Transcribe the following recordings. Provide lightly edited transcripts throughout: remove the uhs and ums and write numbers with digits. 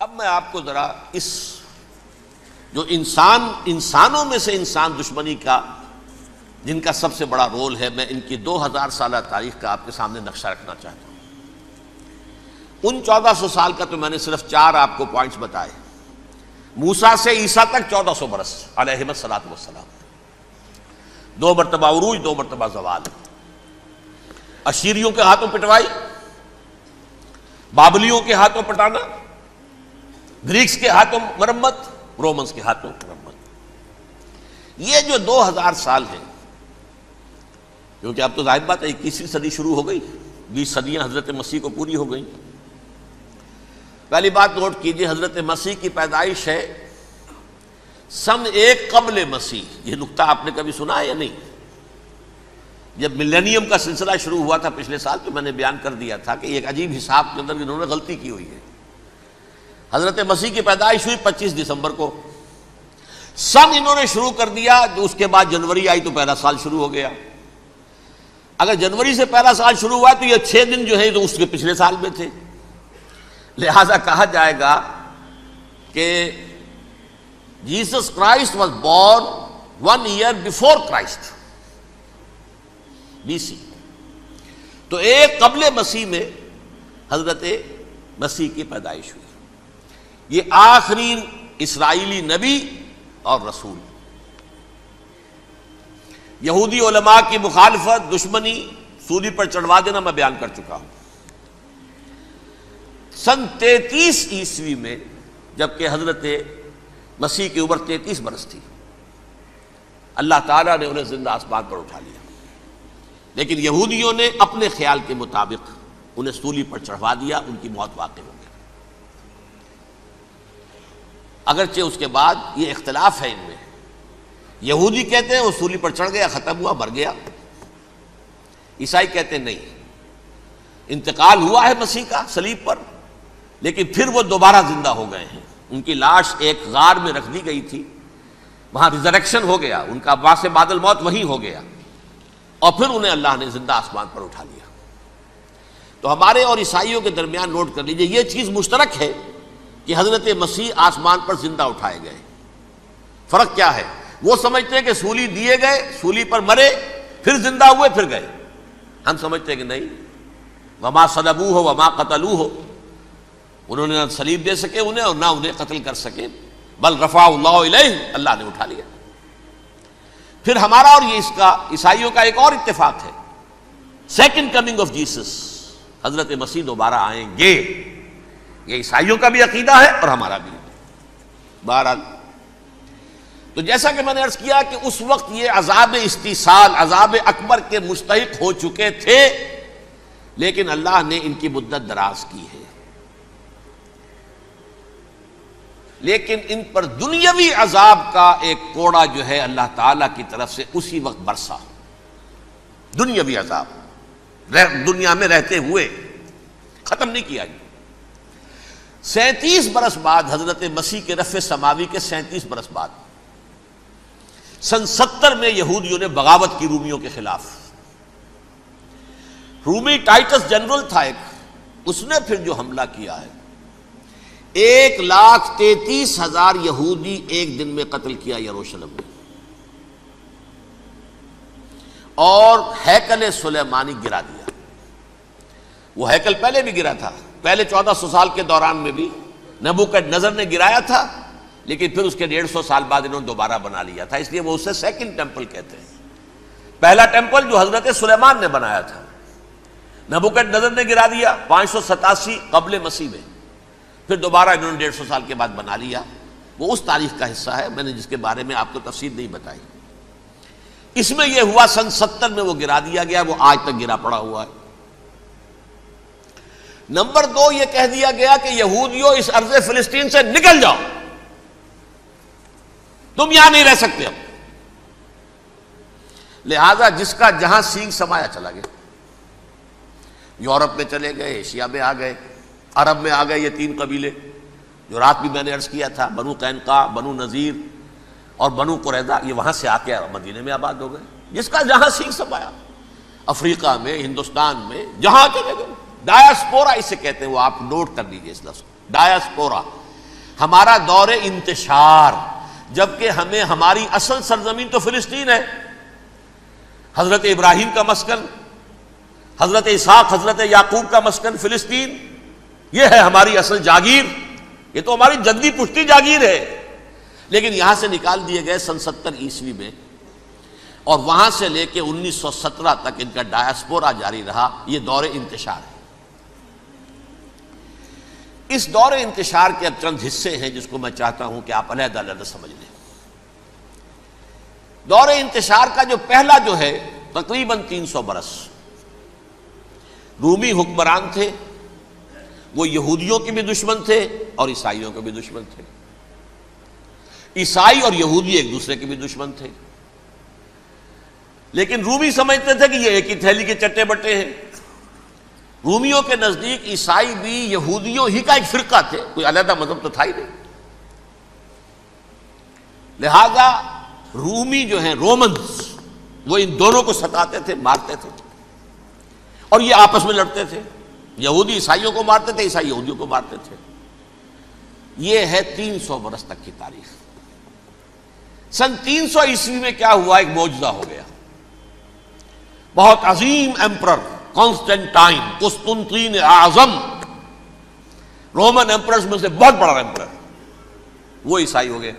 اب میں آپ کو ذرا اس جو انسانوں میں سے انسان دشمنی کا جن کا سب سے بڑا رول ہے، میں ان کی 2000 سالہ تاریخ کا آپ کے سامنے نقشہ رکھنا چاہتا ہوں۔ ان 1400 سال کا تو میں نے صرف 4 آپ کو پوائنٹس بتائے۔ موسیٰ سے عیسیٰ تک 1400 برس علیہ الصلوۃ والسلام، 2 مرتبہ عروج، 2 مرتبہ زوال، اشیریوں کے ہاتھوں پٹوائی، بابلیوں کے ہاتھوں پٹانا، گریکس کے ہاتھوں مرمت، رومنس کے ہاتھوں مرمت۔ یہ جو 2000 سال ہیں، کیونکہ اب تو ظاہر بات ہے 21ویں صدی شروع ہو گئی، 20 صدیاں حضرت مسیح کو پوری ہو گئیں۔ پہلی بات نوٹ کیجئے، حضرت مسیح کی پیدائش ہے سن 1 قبل مسیح۔ یہ نقطہ آپ نے کبھی سنا ہے یا نہیں؟ جب ملینیم کا سلسلہ شروع ہوا تھا پچھلے سال، تو میں نے بیان کر دیا تھا کہ ایک عجیب حساب کے اندر انہوں نے غلطی کی ہوئی ہے۔ حضرت مسیح کی پیدائش ہوئی 25 دسمبر کو، سن انہوں نے شروع کر دیا، اس کے بعد جنوری آئی تو پہلا سال شروع ہو گیا۔ اگر جنوری سے پہلا سال شروع ہوا تو یہ 6 دن جو ہے تو اس کے پچھلے سال میں تھے، لہذا کہا جائے گا کہ Jesus Christ was born 1 year before Christ، BC۔ تو 1 قبل مسیح میں حضرت مسیح کی پیدائش ہوئی۔ یہ آخری اسرائیلی نبی اور رسول۔ یہودی علماء کی مخالفت، دشمنی، سولی پر چڑھوا دینا میں بیان کر چکا ہوں۔ سن 33 عیسوی میں، جبکہ حضرت مسیح کی عمر 33 برس تھی، اللہ تعالیٰ نے انہیں زندہ آسمان پر اٹھا لیا، لیکن یہودیوں نے اپنے خیال کے مطابق انہیں سولی پر چڑھوا دیا، ان کی موت واقع ہو گئی۔ اگرچہ اس کے بعد یہ اختلاف ہے ان میں، یہودی کہتے ہیں وہ سولی پر چڑھ گیا، ختم ہوا، مر گیا۔ عیسائی کہتے ہیں نہیں، انتقال ہوا ہے مسیح کا صلیب پر، لیکن پھر وہ دوبارہ زندہ ہو گئے ہیں۔ ان کی لاش ایک غار میں رکھ دی گئی تھی، وہاں ریزریکشن ہو گیا، ان کا باعث بعد الموت وہیں ہو گیا، اور پھر انہیں اللہ نے زندہ آسمان پر اٹھا لیا۔ تو ہمارے اور عیسائیوں کے درمیان نوٹ کر لیجئے، یہ چیز مشترک ہے کہ حضرت مسیح آسمان پر زندہ اٹھائے گئے۔ فرق کیا ہے؟ وہ سمجھتے ہیں کہ سولی دیے گئے، سولی پر مرے، پھر زندہ ہوئے، پھر گئے۔ ہم سمجھتے ہیں کہ نہیں، وما صلبوہ وما قتلوہ، انہوں نے نہ صلیب دے سکے انہیں اور نہ انہیں قتل کر سکے، بل رفعہ اللہ الیہ، اللہ نے اٹھا لیا۔ پھر ہمارا اور یہ اس کا عیسائیوں کا ایک اور اتفاق ہے، سیکنڈ کمنگ آف جیسس، حضرت مسیح دوبارہ آئیں گے۔ یہ عیسائیوں کا بھی عقیدہ ہے اور ہمارا بھی۔ بہرحال تو جیسا کہ میں نے عرض کیا کہ اس وقت یہ عذاب استیصال، عذاب اکبر کے مستحق ہو چکے تھے، لیکن اللہ نے ان کی مدت دراز کی ہے، لیکن ان پر دنیاوی عذاب کا ایک کوڑا جو ہے اللہ تعالیٰ کی طرف سے اسی وقت برسا۔ دنیاوی عذاب دنیا میں رہتے ہوئے ختم نہیں کیا گیا۔ 37 برس بعد، حضرت مسیح کے رفع سماوی کے 37 برس بعد، سن 70 میں یہودیوں نے بغاوت کی رومیوں کے خلاف۔ رومی ٹائٹس جنرل تھا ایک، اس نے پھر جو حملہ کیا ہے، 1,33,000 یہودی ایک دن میں قتل کیا یروشلم میں، اور ہیکل سلیمانی گرا دیا۔ وہ ہیکل پہلے بھی گرا تھا، پہلے 1400 سال کے دوران میں بھی نبوکڈنضر نے گرایا تھا، لیکن پھر اس کے 150 سال بعد انہوں نے دوبارہ بنا لیا تھا، اس لیے وہ اسے سیکنڈ ٹیمپل کہتے ہیں۔ پہلا ٹیمپل جو حضرت سلیمان نے بنایا تھا، نبوکڈنضر نے گرا دیا 587 قبل مسیح میں، پھر دوبارہ انہوں نے 150 سال کے بعد بنا لیا۔ وہ اس تاریخ کا حصہ ہے، میں نے جس کے بارے میں آپ کو تفصیل نہیں بتائی۔ اس میں یہ ہوا سن 70 میں وہ گرا دیا گیا، وہ آج تک گرا پڑا ہوا ہے۔ نمبر 2، یہ کہہ دیا گیا کہ یہودیوں اس ارض فلسطین سے نکل جاؤ، تم یہاں نہیں رہ سکتے اب۔ لہذا جس کا جہاں سینگ سمایا چلا گیا، یورپ میں چلے گئے، ایشیا میں آ گئے، عرب میں آ گئے۔ یہ 3 قبیلے جو رات بھی میں نے عرض کیا تھا، بنو قینقاع، بنو نذیر اور بنو قریظہ، یہ وہاں سے آ کے مدینے میں آباد ہو گئے۔ جس کا جہاں سینگ سمایا، افریقہ میں، ہندوستان میں، جہاں چلے گئے۔ ڈایاسپورا اسے کہتے ہیں، وہ آپ نوٹ کر لیجئے اس لفظ کو، ڈایاسپورا، ہمارا دور انتشار، جبکہ ہمیں ہماری اصل سرزمین تو فلسطین ہے، حضرت ابراہیم کا مسکن، حضرت اسحاق حضرت یعقوب کا مسکن فلسطین، یہ ہے ہماری اصل جاگیر، یہ تو ہماری جدی پشتی جاگیر ہے، لیکن یہاں سے نکال دیے گئے سن 70 عیسوی میں، اور وہاں سے لے کے 1917 تک ان کا ڈائسپورا جاری رہا۔ یہ دور انتشار ہے۔ اس دور انتشار کے اب چند حصے ہیں جس کو میں چاہتا ہوں کہ آپ علیحدہ علیحدہ سمجھ لیں۔ دور انتشار کا جو پہلا جو ہے تقریباً 300 برس، رومی حکمران تھے، وہ یہودیوں کے بھی دشمن تھے اور عیسائیوں کے بھی دشمن تھے، عیسائی اور یہودی ایک دوسرے کے بھی دشمن تھے، لیکن رومی سمجھتے تھے کہ یہ ایک ہی تھیلی کے چٹے بٹے ہیں۔ رومیوں کے نزدیک عیسائی بھی یہودیوں ہی کا ایک فرقہ تھے، کوئی علیحدہ مذہب تو تھا ہی نہیں، لہذا رومی جو ہیں رومنز وہ ان دونوں کو ستاتے تھے، مارتے تھے، اور یہ آپس میں لڑتے تھے، یہودی عیسائیوں کو مارتے تھے، عیسائی یہودیوں کو مارتے تھے۔ یہ ہے 300 برس تک کی تاریخ۔ سن 300 عیسوی میں کیا ہوا؟ ایک معجزہ ہو گیا۔ بہت عظیم ایمپرر کانسٹینٹائن، قسطنطین اعظم، رومن ایمپررز میں سے بہت بڑا ایمپرر، وہ عیسائی ہو گئے۔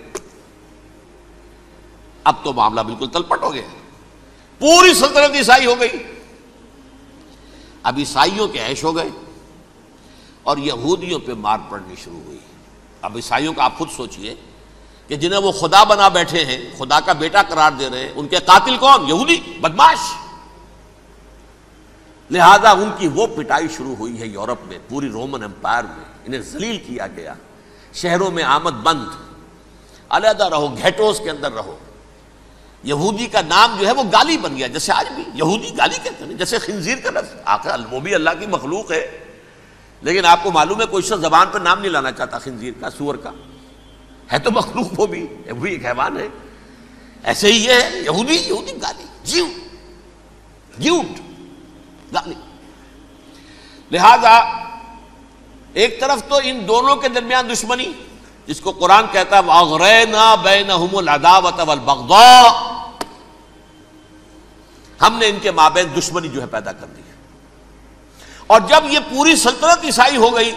اب تو معاملہ بالکل تلپٹ ہو گیا، پوری سلطنت عیسائی ہو گئی۔ اب عیسائیوں کے عیش ہو گئے اور یہودیوں پہ مار پڑنی شروع ہوئی۔ اب عیسائیوں کا آپ خود سوچئے کہ جنہیں وہ خدا بنا بیٹھے ہیں، خدا کا بیٹا قرار دے رہے ہیں، ان کے قاتل کون؟ یہودی بدماش۔ لہذا ان کی وہ پٹائی شروع ہوئی ہے یورپ میں، پوری رومن امپائر میں، انہیں ذلیل کیا گیا، شہروں میں آمد بند، علیحدہ رہو، گھیٹوز کے اندر رہو۔ یہودی کا نام جو ہے وہ گالی بن گیا، جیسے آج بھی یہودی گالی کہتے ہیں، جیسے خنزیر کا لفظ، آخر وہ بھی اللہ کی مخلوق ہے، لیکن آپ کو معلوم ہے کوئی شخص زبان پہ نام نہیں لانا چاہتا خنزیر کا، سور کا، ہے تو مخلوق وہ بھی ایک حیوان ہے۔ ایسے ہی یہ ہے یہودی گالی، جیوٹ گالی۔ لہذا ایک طرف تو ان دونوں کے درمیان دشمنی، جس کو قرآن کہتا ہے وَأَغْرَيْنَا بَيْنَهُمُ الْعَدَاوَةَ وَالْبَغْضَاءَ، ہم نے ان کے مابین دشمنی جو ہے پیدا کر دی۔ اور جب یہ پوری سلطنت عیسائی ہو گئی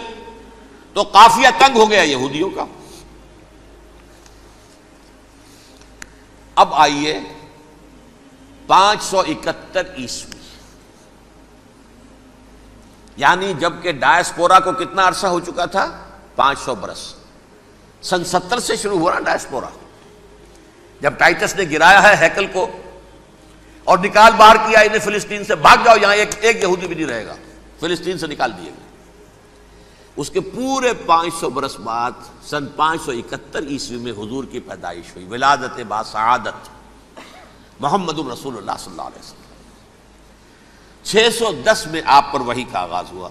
تو قافیہ تنگ ہو گیا یہودیوں کا۔ اب آئیے 571 عیسوی، یعنی جبکہ ڈائسپورا کو کتنا عرصہ ہو چکا تھا؟ 500 برس۔ سن 70 سے شروع ہوا نا ڈائسپورا، جب ٹائٹس نے گرایا ہے ہیکل کو اور نکال باہر کیا انہیں فلسطین سے، بھاگ جاؤ یہاں ایک یہودی بھی نہیں رہے گا، فلسطین سے نکال دیے گئے۔ اس کے پورے 500 برس بعد سن 571 عیسوی میں حضور کی پیدائش ہوئی، ولادت باسعادت محمد رسول اللہ صلی اللہ علیہ وسلم۔ 610 میں آپ پر وحی کا آغاز ہوا،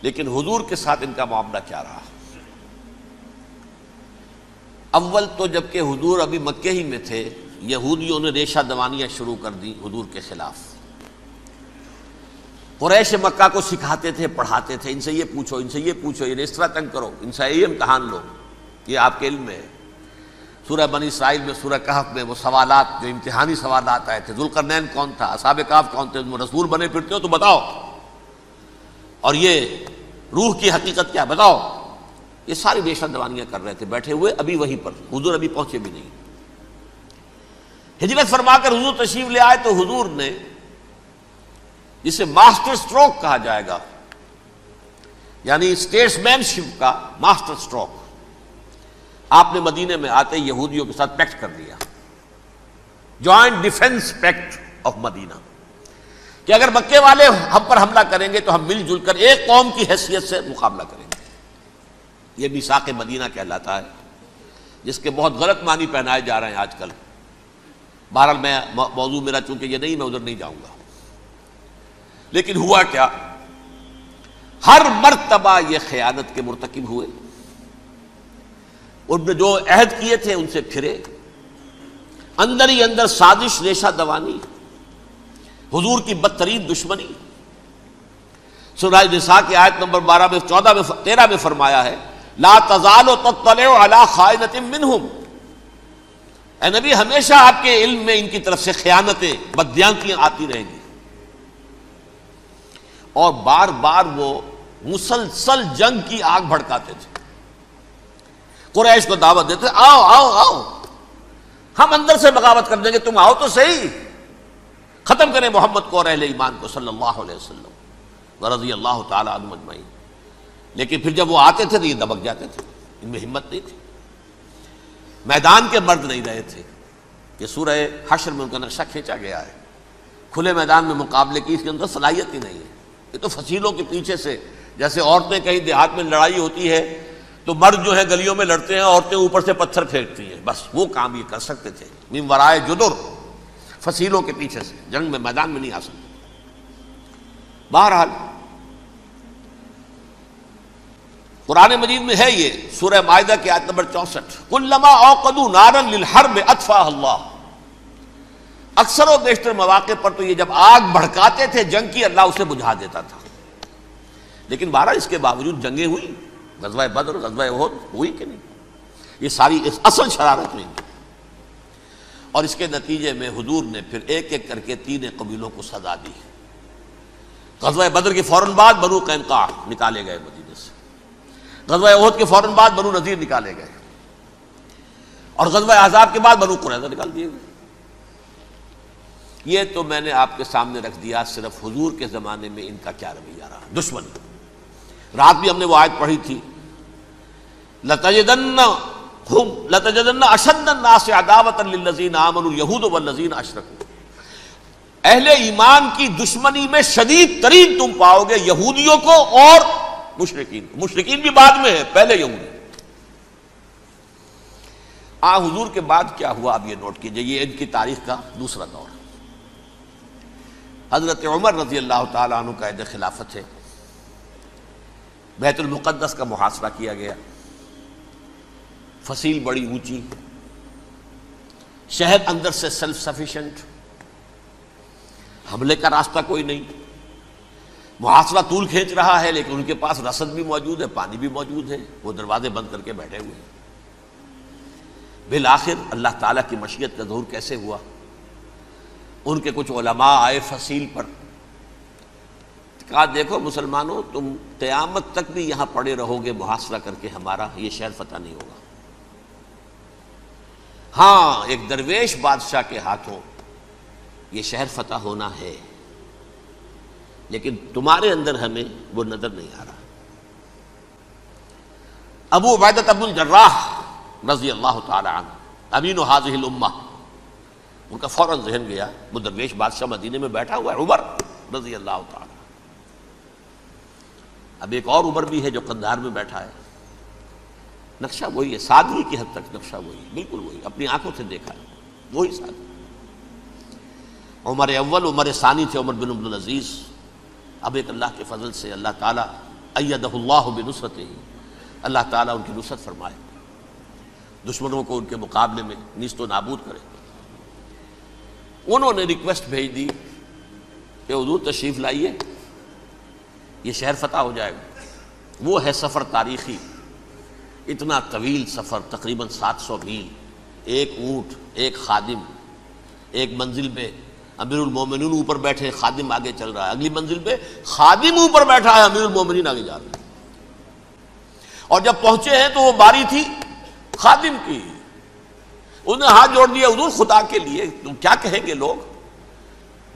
لیکن حضور کے ساتھ ان کا معاملہ کیا رہا؟ اول تو جبکہ حضور ابھی مکے ہی میں تھے، یہودیوں نے ریشہ دوانیاں شروع کر دی حضور کے خلاف۔ قریش مکہ کو سکھاتے تھے، پڑھاتے تھے، ان سے یہ پوچھو، ان سے یہ پوچھو، انہیں اس طرح تنگ کرو، ان سے یہ امتحان لو، یہ آپ کے علم میں ہے۔ سورہ بنی اسرائیل میں، سورہ کہف میں وہ سوالات جو امتحانی سوالات آئے تھے، ذوالقرنین کون تھا، اصحاب کہف کون تھے، تم رسول بنے پھرتے ہو تو بتاؤ، اور یہ روح کی حقیقت کیا بتاؤ، یہ ساری ریشہ دوانیاں کر رہے تھے بیٹھے ہوئے ابھی وہیں پر، حضور ابھی پہنچے بھی نہیں۔ ہجرت فرما کر حضور تشریف لے آئے تو حضور نے، جسے ماسٹر سٹروک کہا جائے گا، یعنی اسٹیٹس مین شپ کا ماسٹر سٹروک، آپ نے مدینے میں آتے یہودیوں کے ساتھ پیکٹ کر دیا، جوائنٹ ڈیفنس پیکٹ آف مدینہ، کہ اگر مکے والے ہم پر حملہ کریں گے تو ہم مل جل کر ایک قوم کی حیثیت سے مقابلہ کریں گے۔ یہ میثاق مدینہ کہلاتا ہے، جس کے بہت غلط معنی پہنائے جا رہے ہیں آج کل۔ بہرحال میں موضوع میرا چونکہ یہ نہیں، میں ادھر نہیں جاؤں گا، لیکن ہوا کیا؟ ہر مرتبہ یہ خیانت کے مرتکب ہوئے، ان نے جو عہد کیے تھے ان سے پھرے، اندر ہی اندر سازش، ریشہ دوانی، حضور کی بدترین دشمنی۔ سورہ نساء کی آیت نمبر 12 میں 14 میں 13 میں فرمایا ہے لا تزال تطلع علی خائنۃ منہم، اے نبی ہمیشہ آپ کے علم میں ان کی طرف سے خیانتیں، بددیانتیاں آتی رہیں گی. اور بار بار وہ مسلسل جنگ کی آگ بھڑکاتے تھے، قریش کو دعوت دیتے، آؤ آؤ آؤ ہم اندر سے بغاوت کر دیں گے، تم آؤ تو صحیح، ختم کریں محمد کو اور اہل ایمان کو صلی اللہ علیہ وسلم ورضی اللہ تعالی عنہم اجمعین. لیکن پھر جب وہ آتے تھے تو یہ دبک جاتے تھے، ان میں ہمت نہیں تھی، میدان کے مرد نہیں رہے تھے. یہ سورہ حشر میں ان کا نقشہ کھینچا گیا ہے. کھلے میدان میں مقابلے کی اس کے اندر صلاحیت ہی نہیں ہے. یہ تو فصیلوں کے پیچھے سے، جیسے عورتیں کہیں دیہات میں لڑائی ہوتی ہے تو مرد جو ہے گلیوں میں لڑتے ہیں، عورتیں اوپر سے پتھر پھینکتی ہیں، بس وہ کام یہ کر سکتے تھے. من ورائے جدر، فصیلوں کے پیچھے سے، جنگ میں میدان میں نہیں آ سکتے. بہرحال قرآن مجید میں ہے یہ سورہ مائدہ کی آیت نمبر 64، کلما اوقدوا نارا للحرب اطفاها اللہ. اکثر و بیشتر مواقع پر تو یہ جب آگ بھڑکاتے تھے جنگ کی، اللہ اسے بجھا دیتا تھا. لیکن بہرحال اس کے باوجود جنگیں ہوئی، غزوہ بدر، غزوہ احد ہوئی کہ نہیں؟ یہ ساری اصل شرارت ہوئی. اور اس کے نتیجے میں حضور نے پھر ایک ایک کر کے 3 قبیلوں کو سزا دی. غزوہ بدر کے فوراً بعد بنو قینقاع نکالے گئے مدینے سے، غزوہ احد کے فوراً بعد بنو نذیر نکالے گئے، اور غزوہ احزاب کے بعد بنو قریظہ نکال دیے گئے. یہ تو میں نے آپ کے سامنے رکھ دیا صرف حضور کے زمانے میں ان کا کیا رویہ رہا. دشمن، رات بھی ہم نے وہ آیت پڑھی تھی، لَتَجِدَنَّ أَشَدَّ النَّاسِ عَدَاوَةً لِلَّذِينَ آمَنُوا الْيَهُودُ وَالَّذِينَ أَشْرَكُوا. اہل ایمان کی دشمنی میں شدید ترین تم پاؤ گے یہودیوں کو اور مشرکین کو. مشرکین بھی بعد میں ہے، پہلے یہودی. حضور کے بعد کیا ہوا اب یہ نوٹ کیجئے، یہ ان کی تاریخ کا دوسرا دور. حضرت عمر رضی اللہ تعالیٰ عنہ کا عہد خلافت ہے. بیت المقدس کا محاصرہ کیا گیا، فصیل بڑی اونچی، شہر اندر سے سیلف سفیشینٹ، حملے کا راستہ کوئی نہیں، محاصرہ طول کھینچ رہا ہے، لیکن ان کے پاس رسد بھی موجود ہے، پانی بھی موجود ہے، وہ دروازے بند کر کے بیٹھے ہوئے ہیں. بالآخر اللہ تعالیٰ کی مشیت کا ظہور کیسے ہوا؟ ان کے کچھ علماء آئے فصیل پر، کہا دیکھو مسلمانوں، تم قیامت تک بھی یہاں پڑے رہو گے محاصرہ کر کے، ہمارا یہ شہر فتح نہیں ہوگا. ہاں ایک درویش بادشاہ کے ہاتھوں یہ شہر فتح ہونا ہے، لیکن تمہارے اندر ہمیں وہ نظر نہیں آ رہا. ابو عبیدہ بن الجراح رضی اللہ تعالی عنہ، امین هذه الامہ، ان کا فوراً ذہن گیا وہ درویش بادشاہ مدینے میں بیٹھا ہوا ہے عمر رضی اللہ تعالی. اب ایک اور عمر بھی ہے جو قندھار میں بیٹھا ہے. نقشہ وہی ہے، سادگی کی حد تک نقشہ وہی، بالکل وہی، اپنی آنکھوں سے دیکھا ہے وہی سادگی. عمر اول، عمر ثانی تھے عمر بن عبد العزیز. اب ایک اللہ کے فضل سے اللہ تعالیٰ ایدہ اللہ بنصرتہ، اللہ تعالیٰ ان کی نصرت فرمائے، دشمنوں کو ان کے مقابلے میں نیست و نابود کرے. انہوں نے ریکویسٹ بھیج دی کہ حضور تشریف لائیے، یہ شہر فتح ہو جائے گا. وہ ہے سفر تاریخی، اتنا طویل سفر، تقریباً 700 میل، ایک اونٹ، ایک خادم، ایک منزل پہ امیر المومنین اوپر بیٹھے، خادم آگے چل رہا ہے، اگلی منزل پہ خادم اوپر بیٹھا ہے، امیر المومنین آگے جا رہے ہیں. اور جب پہنچے ہیں تو وہ باری تھی خادم کی. انہوں نے ہاتھ جوڑ دیا، حضور خدا کے لیے تم کیا کہیں گے لوگ،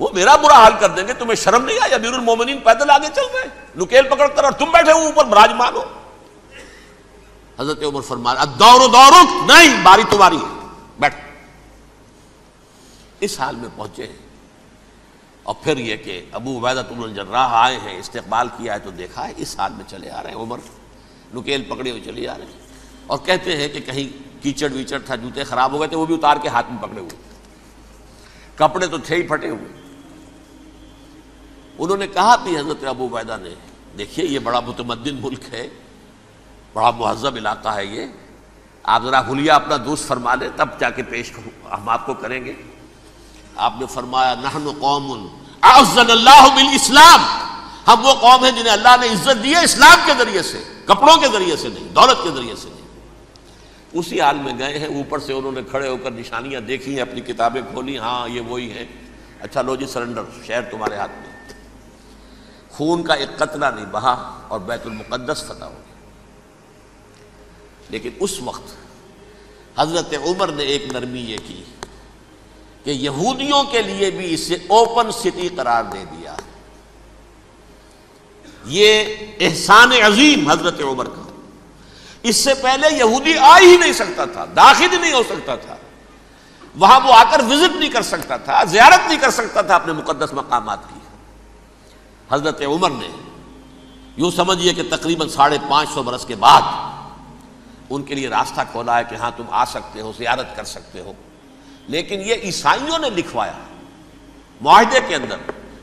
وہ میرا برا حال کر دیں گے، تمہیں شرم نہیں آئی؟ امیر المومنین پیدل آگے چل رہے ہیں نکیل پکڑ کر، اور تم بیٹھے ہو اوپر براجمان ہو. حضرت عمر فرمایا الدور دورک، نہیں باری تمہاری ہے، بیٹھ. اس حال میں پہنچے ہیں. اور پھر یہ کہ ابو عبیدہ بن الجراح آئے ہیں، استقبال کیا ہے تو دیکھا ہے اس حال میں چلے آ رہے ہیں. عمر نکیل پکڑے ہوئے چلے آ رہے ہیں، اور کہتے ہیں کہ کہیں کیچڑ ویچڑ تھا، جوتے خراب ہو گئے تھے، وہ بھی اتار کے ہاتھ میں پکڑے ہوئے، کپڑے تو تھے ہی پھٹے ہوئے. انہوں نے کہا بھی حضرت ابو عبیدہ نے، دیکھیے یہ بڑا متمدن ملک ہے، بڑا مہذب علاقہ ہے یہ، آپ ذرا حلیہ اپنا دوست فرما لیں تب جا کے پیش ہم آپ کو کریں گے. آپ نے فرمایا نحن قوم اعزنا اللہ بالاسلام، ہم وہ قوم ہیں جنہیں اللہ نے عزت دی ہے اسلام کے ذریعے سے، کپڑوں کے ذریعے سے نہیں، دولت کے ذریعے سے نہیں۔ اسی حال میں گئے ہیں، اوپر سے انہوں نے کھڑے ہو کر نشانیاں دیکھی ہیں، اپنی کتابیں کھولی، ہاں یہ وہی ہیں، اچھا لو جی سرنڈر، شہر تمہارے ہاتھ میں۔ خون کا ایک قطرہ نہیں بہا اور بیت المقدس فتح ہو گیا۔ لیکن اس وقت حضرت عمر نے ایک نرمی یہ کی کہ یہودیوں کے لیے بھی اسے اوپن سٹی قرار دے دیا۔ یہ احسان عظیم حضرت عمر کا، اس سے پہلے یہودی آ ہی نہیں سکتا تھا، داخل ہی نہیں ہو سکتا تھا، وہاں وہ آ کر وزٹ نہیں کر سکتا تھا، زیارت نہیں کر سکتا تھا اپنے مقدس مقامات کی۔ حضرت عمر نے یوں سمجھیے کہ تقریباً 550 برس کے بعد ان کے لیے راستہ کھولا ہے کہ ہاں تم آ سکتے ہو، زیارت کر سکتے ہو۔ لیکن یہ عیسائیوں نے لکھوایا معاہدے کے اندر،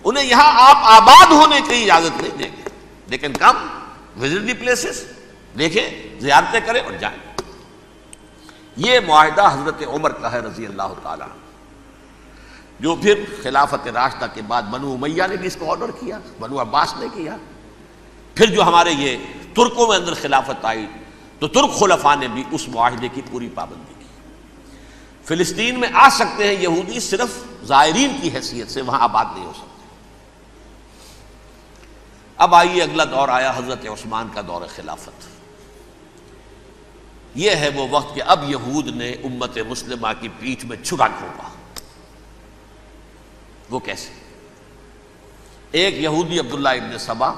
انہیں یہاں آپ آباد ہونے کی اجازت نہیں دیں گے، لیکن کم وزٹ دی پلیسز، دیکھیں، زیارتیں کریں اور جائیں۔ یہ معاہدہ حضرت عمر کا ہے رضی اللہ تعالیٰ، جو پھر خلافت راشدہ کے بعد بنو امیہ نے بھی اس کو آرڈر کیا، بنو عباس نے کیا، پھر جو ہمارے یہ ترکوں میں اندر خلافت آئی تو ترک خلفاء نے بھی اس معاہدے کی پوری پابندی کی۔ فلسطین میں آ سکتے ہیں یہودی، صرف زائرین کی حیثیت سے، وہاں آباد نہیں ہو سکتے۔ اب آئیے اگلا دور آیا حضرت عثمان کا دور خلافت۔ یہ ہے وہ وقت کہ اب یہود نے امت مسلمہ کی پیٹھ میں چھرا گھونپا۔ وہ کیسے؟ ایک یہودی عبداللہ ابن سبا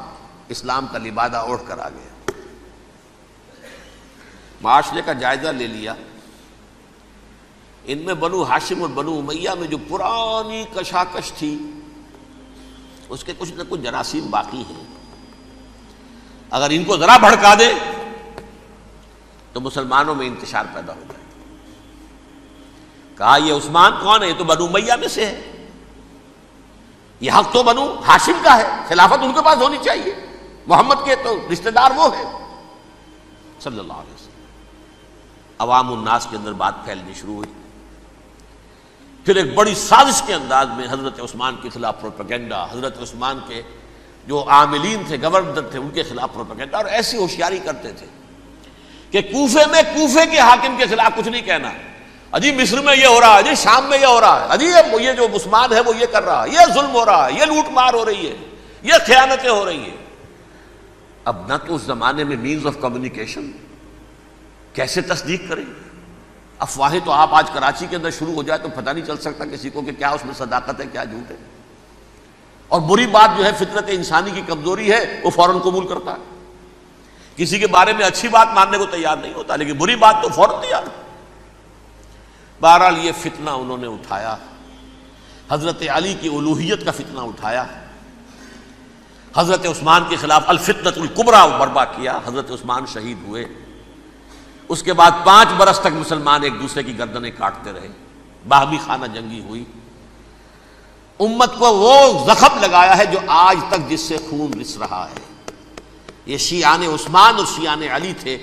اسلام کا لبادہ اوڑھ کر آ گیا، معاشرے کا جائزہ لے لیا، ان میں بنو ہاشم اور بنو امیہ میں جو پرانی کشاکش تھی اس کے کچھ نہ کچھ جراثیم باقی ہیں، اگر ان کو ذرا بھڑکا دے تو مسلمانوں میں انتشار پیدا ہو جائے۔ کہا یہ عثمان کون ہے؟ یہ تو بنو امیہ میں سے ہے، یہ حق تو بنو ہاشم کا ہے، خلافت ان کے پاس ہونی چاہیے، محمد کے تو رشتہ دار وہ ہے صلی اللہ علیہ وسلم۔ عوام الناس کے اندر بات پھیلنی شروع ہوئی، پھر ایک بڑی سازش کے انداز میں حضرت عثمان کے خلاف پروپیگنڈا، حضرت عثمان کے جو عاملین تھے، گورنر تھے، ان کے خلاف پروپیگنڈا، اور ایسی ہوشیاری کرتے تھے کہ کوفے میں کوفے کے حاکم کے خلاف کچھ نہیں کہنا، اجی مصر میں یہ ہو رہا ہے، اجی شام میں یہ ہو رہا ہے، اجی یہ جو عثمان ہے وہ یہ کر رہا ہے، یہ ظلم ہو رہا ہے، یہ لوٹ مار ہو رہی ہے، یہ خیانتیں ہو رہی ہیں۔ اب نہ تو اس زمانے میں مینز آف کمیونیکیشن، کیسے تصدیق کریں؟ افواہیں تو آپ آج کراچی کے اندر شروع ہو جائے تو پتہ نہیں چل سکتا کسی کو کہ کیا اس میں صداقت ہے، کیا جھوٹ ہے، اور بری بات جو ہے فطرت انسانی کی کمزوری ہے وہ فوراً قبول کرتا ہے، کسی کے بارے میں اچھی بات ماننے کو تیار نہیں ہوتا، لیکن بری بات تو فوراً تیار ہے۔ بہرحال یہ فتنہ انہوں نے اٹھایا، حضرت علی کی الوہیت کا فتنہ اٹھایا، حضرت عثمان کے خلاف الفتنۃ الکبریٰ برپا کیا، حضرت عثمان شہید ہوئے، اس کے بعد 5 برس تک مسلمان ایک دوسرے کی گردنیں کاٹتے رہے، باہمی خانہ جنگی ہوئی، امت کو وہ زخم لگایا ہے جو آج تک جس سے خون رس رہا ہے۔ یہ شیعان عثمان اور شیعان علی تھے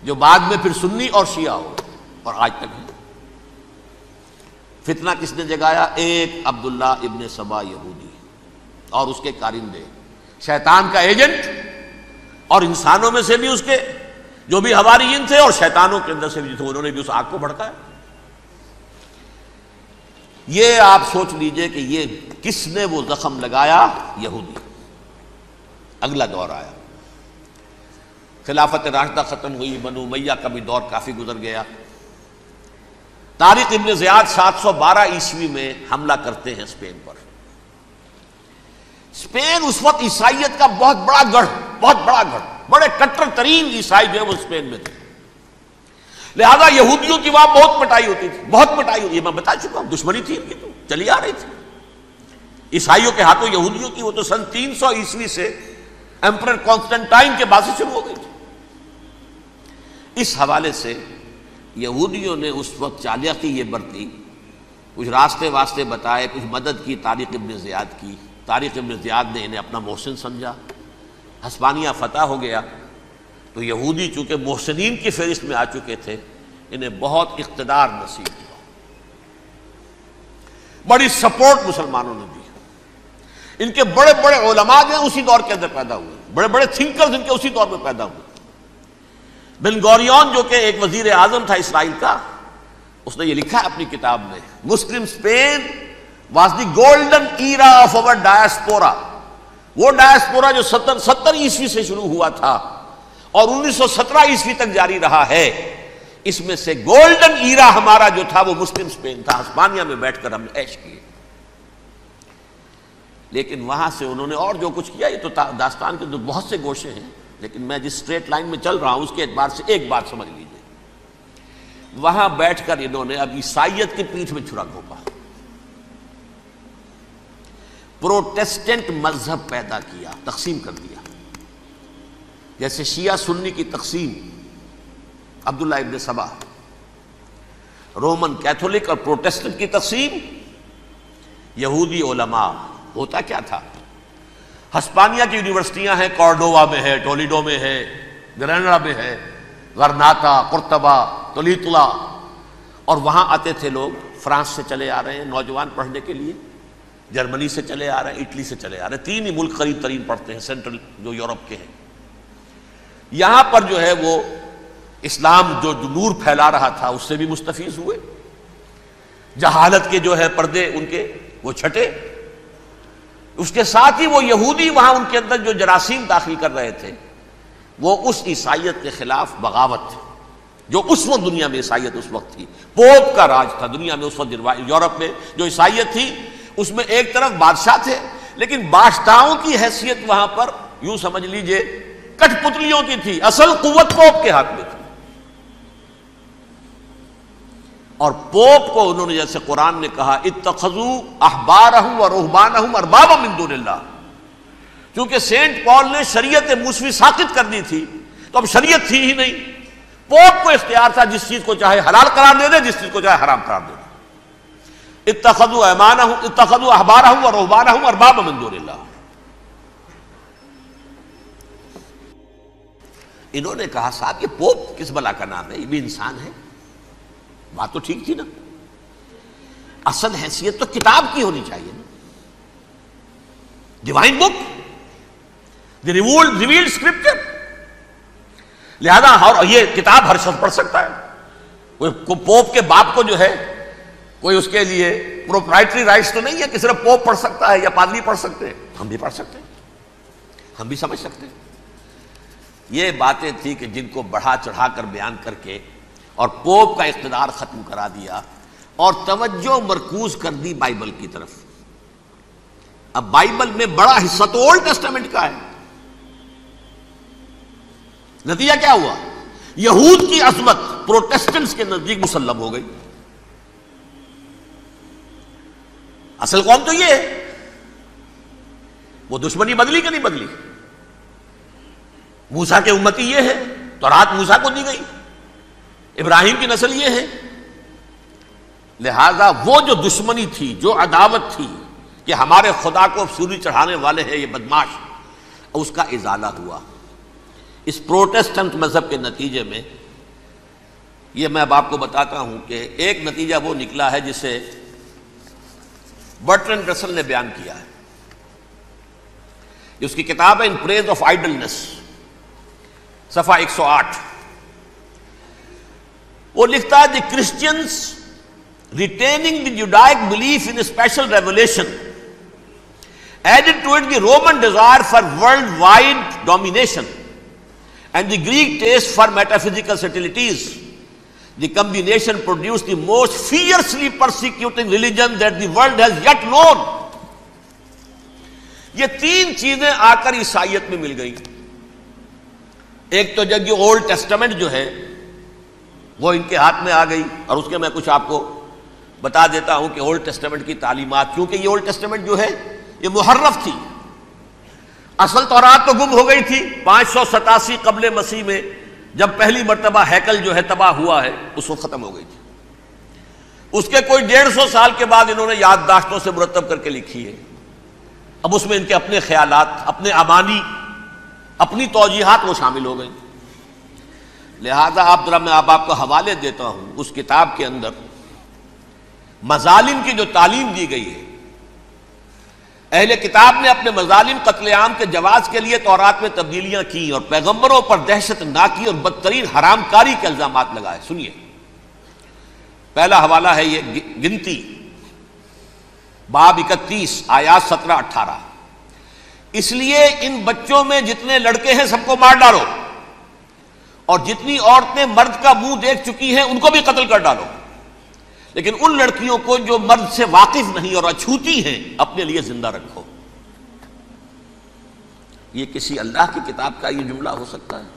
جو بعد میں پھر سنی اور شیعہ ہو اور آج تک ہے۔ فتنہ کس نے جگایا؟ ایک عبداللہ ابن سبا یہودی اور اس کے کارندے، شیطان کا ایجنٹ، اور انسانوں میں سے بھی اس کے جو بھی حواریین تھے اور شیطانوں کے اندر سے بھی تھے، انہوں نے بھی اس آگ کو بھڑکایا۔ یہ آپ سوچ لیجئے کہ یہ کس نے وہ زخم لگایا؟ یہودی۔ اگلا دور آیا، خلافت راشدہ ختم ہوئی، بنو امیہ کا بھی دور کافی گزر گیا۔ طارق ابن زیاد 712 عیسوی میں حملہ کرتے ہیں اسپین پر۔ اسپین اس وقت عیسائیت کا بہت بڑا گڑھ، بڑے کٹر ترین عیسائی جو ہے وہ اسپین میں تھے، لہذا یہودیوں کی وہاں بہت پٹائی ہوتی تھی، یہ میں بتا چکا ہوں، دشمنی تھی ان کی تو چلی آ رہی تھی عیسائیوں کے ہاتھوں یہودیوں کی، وہ تو سن 300 عیسوی سے ایمپرر کانسٹنٹائن کے بعد سے شروع ہو گئی تھی۔ اس حوالے سے یہودیوں نے اس وقت چالاکی یہ برتی، کچھ راستے واسطے بتائے، کچھ مدد کی طارق ابن زیاد کی۔ طارق ابن زیاد نے انہیں اپنا محسن سمجھا، ہسپانیہ فتح ہو گیا تو یہودی چونکہ محسنین کی فہرست میں آ چکے تھے، انہیں بہت اقتدار نصیب ہوا، بڑی سپورٹ مسلمانوں نے دی۔ ان کے بڑے بڑے علماء جو ہیں اسی دور کے اندر پیدا ہوئے، بڑے بڑے تھنکرز ان کے اسی دور میں پیدا ہوئے۔ بن گوریون جو کہ ایک وزیر اعظم تھا اسرائیل کا، اس نے یہ لکھا ہے اپنی کتاب میں، Muslim Spain was the golden era of our diaspora. وہ ڈائسپورا جو 70 عیسوی سے شروع ہوا تھا اور 1917 عیسوی تک جاری رہا ہے، اس میں سے گولڈن ایرا ہمارا جو تھا وہ مسلم اسپین تھا۔ ہسپانیہ میں بیٹھ کر ہم نے عیش کیے، لیکن وہاں سے انہوں نے اور جو کچھ کیا، یہ تو داستان کے بہت سے گوشے ہیں، لیکن میں جس اسٹریٹ لائن میں چل رہا ہوں اس کے اعتبار سے ایک بات سمجھ لیجیے، وہاں بیٹھ کر انہوں نے اب عیسائیت کی پیٹھ میں چھرا گھونپا، پروٹیسٹنٹ مذہب پیدا کیا، تقسیم کر دیا، جیسے شیعہ سنی کی تقسیم، عبداللہ ابن سبا، رومن کیتھولک اور پروٹیسٹنٹ کی تقسیم، یہودی علماء۔ ہوتا کیا تھا، ہسپانیہ کی یونیورسٹیاں ہیں، کارڈووا میں ہے، ٹولیڈو میں ہے، گریناڈا میں ہے، غرناطہ، قرطبہ، تولیتلا، اور وہاں آتے تھے لوگ، فرانس سے چلے آ رہے ہیں نوجوان پڑھنے کے لیے، جرمنی سے چلے آ رہے ہیں، اٹلی سے چلے آ رہے ہیں، تین ہی ملک قریب ترین پڑھتے ہیں سینٹرل جو یورپ کے ہیں۔ یہاں پر جو ہے وہ اسلام جو نور پھیلا رہا تھا اس سے بھی مستفیض ہوئے، جہالت کے جو ہے پردے ان کے وہ چھٹے، اس کے ساتھ ہی وہ یہودی وہاں ان کے اندر جو جراثیم داخل کر رہے تھے وہ اس عیسائیت کے خلاف بغاوت تھی، جو اس وقت دنیا میں عیسائیت اس وقت تھی، پوپ کا راج تھا دنیا میں اس وقت۔ یورپ میں جو عیسائیت تھی اس میں ایک طرف بادشاہ تھے، لیکن بادشاہوں کی حیثیت وہاں پر یوں سمجھ لیجئے کٹ پتلیوں کی تھی، اصل قوت پوپ کے ہاتھ میں تھی۔ اور پوپ کو انہوں نے جیسے قرآن نے کہا اتخذوا احبارهم ورهبانهم اربابا من دون اللہ، کیونکہ سینٹ پال نے شریعت موسوی ساقط کر دی تھی تو اب شریعت تھی ہی نہیں، پوپ کو اختیار تھا جس چیز کو چاہے حلال قرار دے دے، جس چیز کو چاہے حرام قرار دے دے۔ اتخذوا احبارهم ورهبانهم اربابا من دون اللہ۔ انہوں نے کہا صاحب یہ پوپ کس بلا کا نام ہے، یہ بھی انسان ہے، بات تو ٹھیک تھی نا، اصل حیثیت تو کتاب کی ہونی چاہیے نا، ڈیوائن بک، دی ریویلڈ اسکرپچر، لہذا اور یہ کتاب ہر شخص پڑھ سکتا ہے، کوئی پوپ کے باپ کو جو ہے کوئی اس کے لیے پروپرائٹری رائٹس تو نہیں ہے کہ صرف پوپ پڑھ سکتا ہے یا پادری پڑھ سکتے ہیں، ہم بھی پڑھ سکتے ہیں، ہم بھی سمجھ سکتے ہیں۔ یہ باتیں تھی کہ جن کو بڑھا چڑھا کر بیان کر کے اور پوپ کا اقتدار ختم کرا دیا اور توجہ مرکوز کر دی بائبل کی طرف۔ اب بائبل میں بڑا حصہ تو اولڈ ٹیسٹامنٹ کا ہے، نتیجہ کیا ہوا، یہود کی عظمت پروٹیسٹنٹس کے نزدیک مسلم ہو گئی۔ اصل قوم تو یہ ہے، وہ دشمنی بدلی کہ نہیں بدلی، موسیٰ کے امتی یہ ہے، تورات موسیٰ کو دی گئی، ابراہیم کی نسل یہ ہے، لہذا وہ جو دشمنی تھی، جو عداوت تھی کہ ہمارے خدا کو سولی چڑھانے والے ہیں یہ بدماش، اس کا ازالہ ہوا اس پروٹیسٹنٹ مذہب کے نتیجے میں۔ یہ میں اب آپ کو بتاتا ہوں کہ ایک نتیجہ وہ نکلا ہے جسے برٹرنڈ رسل نے بیان کیا ہے، اس کی کتاب ہے ان پریز آف آئیڈلنس، صفحہ 108۔ وہ لکھتا ہے the Christians retaining the Judaic belief in special revelation added to it the Roman desire for world wide domination and the Greek taste for metaphysical subtleties. The combination produce the most fiercely persecuting religion that the world has yet known. یہ تین چیزیں آ کر عیسائیت میں مل گئی۔ ایک تو جب یہ اولڈ ٹیسٹامنٹ جو ہے وہ ان کے ہاتھ میں آ گئی، اور اس کے میں کچھ آپ کو بتا دیتا ہوں کہ اولڈ ٹیسٹامنٹ کی تعلیمات، کیونکہ یہ اولڈ ٹیسٹامنٹ جو ہے یہ محرف تھی، اصل تورات تو گم ہو گئی تھی 587 قبل مسیح میں، جب پہلی مرتبہ ہیکل جو ہے تباہ ہوا ہے اس وقت ختم ہو گئی تھی۔ اس کے کوئی 150 سال کے بعد انہوں نے یادداشتوں سے مرتب کر کے لکھی ہے، اب اس میں ان کے اپنے خیالات، اپنے امانی، اپنی توجیحات وہ شامل ہو گئی۔ لہذا میں آپ کو حوالے دیتا ہوں، اس کتاب کے اندر مظالم کی جو تعلیم دی گئی ہے، اہل کتاب نے اپنے مظالم قتل عام کے جواز کے لیے تورات میں تبدیلیاں کی اور پیغمبروں پر دہشت ناکی اور بدترین حرام کاری کے الزامات لگائے. سنیے، پہلا حوالہ ہے یہ گنتی باب 31 آیات 17-18. اس لیے ان بچوں میں جتنے لڑکے ہیں سب کو مار ڈالو، اور جتنی عورتیں مرد کا منہ دیکھ چکی ہیں ان کو بھی قتل کر ڈالو، لیکن ان لڑکیوں کو جو مرد سے واقف نہیں اور اچھوتی ہیں اپنے لیے زندہ رکھو. یہ کسی اللہ کی کتاب کا یہ جملہ ہو سکتا ہے؟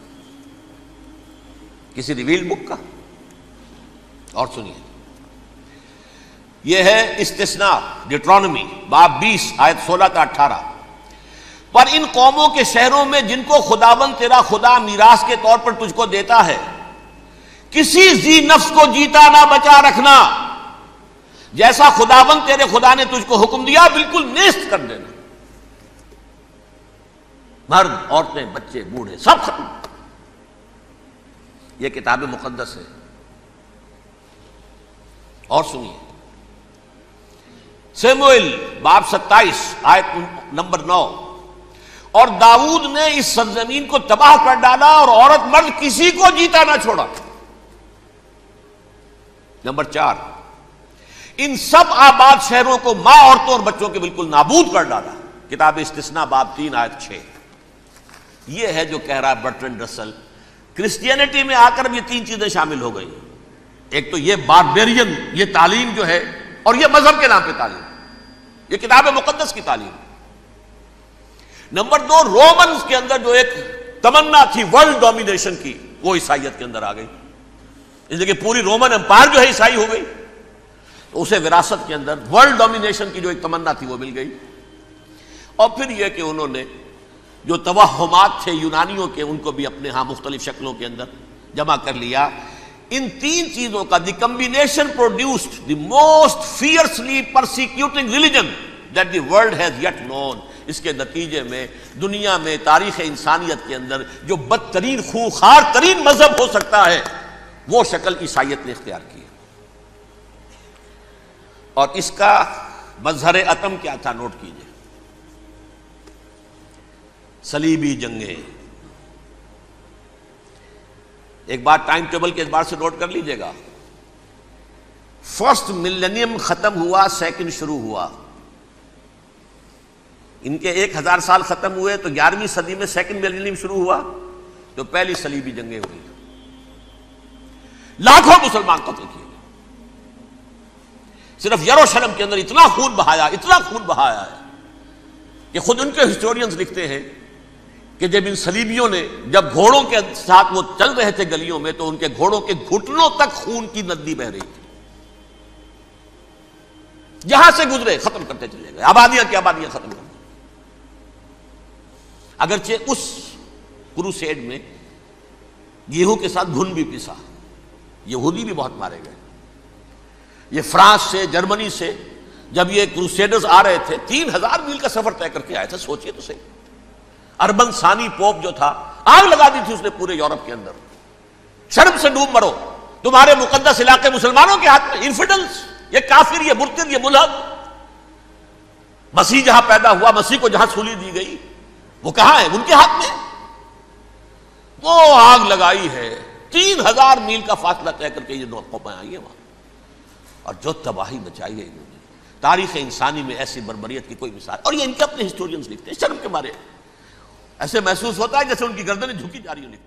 کسی ریویل بک کا؟ اور سنیے، یہ ہے استثناء ڈیٹرانومی باب 20 آیت 16-18. پر ان قوموں کے شہروں میں جن کو خداوند تیرا خدا میراث کے طور پر تجھ کو دیتا ہے، کسی ذی نفس کو جیتا نہ بچا رکھنا، جیسا خداوند تیرے خدا نے تجھ کو حکم دیا بالکل نیست کر دینا. مرد، عورتیں، بچے، بوڑھے سب ختم. یہ کتاب مقدس ہے. اور سنیے، سموئیل باب 27 آیت نمبر 9. اور داؤد نے اس سرزمین کو تباہ کر ڈالا اور عورت مرد کسی کو جیتا نہ چھوڑا. نمبر 4، ان سب آباد شہروں کو ماں، عورتوں اور بچوں کے بالکل نابود کر ڈالا. کتاب استثناء باب 3 آیت 6. یہ ہے جو کہہ رہا ہے برٹرنڈ رسل، کرسچینٹی میں آ کر اب یہ تین چیزیں شامل ہو گئی. ایک تو یہ باربیرین یہ تعلیم جو ہے، اور یہ مذہب کے نام پہ تعلیم، یہ کتاب مقدس کی تعلیم. نمبر 2، رومنز کے اندر جو ایک تمنا تھی ورلڈ ڈومینیشن کی، وہ عیسائیت کے اندر آ گئی. اس لیے کہ پوری رومن امپائر جو ہے عیسائی ہو گئی، تو اسے وراثت کے اندر ورلڈ ڈومینیشن کی جو ایک تمنا تھی وہ مل گئی. اور پھر یہ کہ انہوں نے جو توہمات تھے یونانیوں کے، ان کو بھی اپنے ہاں مختلف شکلوں کے اندر جمع کر لیا. ان تین چیزوں کا the combination produced the most fiercely persecuting religion that the world has yet known. اس کے نتیجے میں دنیا میں تاریخ انسانیت کے اندر جو بدترین خوخار ترین مذہب ہو سکتا ہے وہ شکل عیسائیت نے اختیار کی. اور اس کا مظہر عتم کیا تھا؟ نوٹ کیجئے، صلیبی جنگیں. ایک بات ٹائم ٹیبل کے اعتبار سے نوٹ کر لیجئے گا. فرسٹ ملینیم ختم ہوا، سیکنڈ شروع ہوا. ان کے 1000 سال ختم ہوئے تو 11ویں صدی میں سیکنڈ ملینیم شروع ہوا، تو پہلی صلیبی جنگیں ہوئی. لاکھوں مسلمان قتل کیے. صرف یروشلم کے اندر اتنا خون بہایا ہے کہ خود ان کے ہسٹورینز لکھتے ہیں کہ جب ان صلیبیوں نے جب گھوڑوں کے ساتھ وہ چل رہے تھے گلیوں میں، تو ان کے گھوڑوں کے گھٹنوں تک خون کی ندی بہ رہی تھی. جہاں سے گزرے ختم کرتے چلے گئے، آبادیاں کی آبادیاں ختم کر دی. اگرچہ اس کروسیڈ میں گیہوں کے ساتھ گھن بھی پسا، یہودی بھی بہت مارے گئے. یہ فرانس سے، جرمنی سے جب یہ کروسیڈرز آ رہے تھے 3000 میل کا سفر طے کر کے آئے تھے. سوچئے تو صحیح. اربن ثانی پوپ جو تھا، آگ لگا دی تھی اس نے پورے یورپ کے اندر. شرم سے ڈوب مرو، تمہارے مقدس علاقے مسلمانوں کے ہاتھ میں. انفیڈلز، یہ کافر، یہ مرتد، یہ ملحد. مسیح جہاں پیدا ہوا، مسیح کو جہاں سولی دی گئی، وہ کہاں ہے؟ ان کے ہاتھ میں. وہ آگ لگائی ہے، 3000 میل کا فاصلہ طے کر کے یہ قومیں آئی ہیں وہاں. اور جو تباہی مچائی ہے انہوں نے، تاریخ انسانی میں ایسی بربریت کی کوئی مثال. اور یہ ان کے اپنے ہسٹورینز لکھتے ہیں. شرم کے مارے ایسے محسوس ہوتا ہے جیسے ان کی گردنیں جھکی جا رہی ہیں.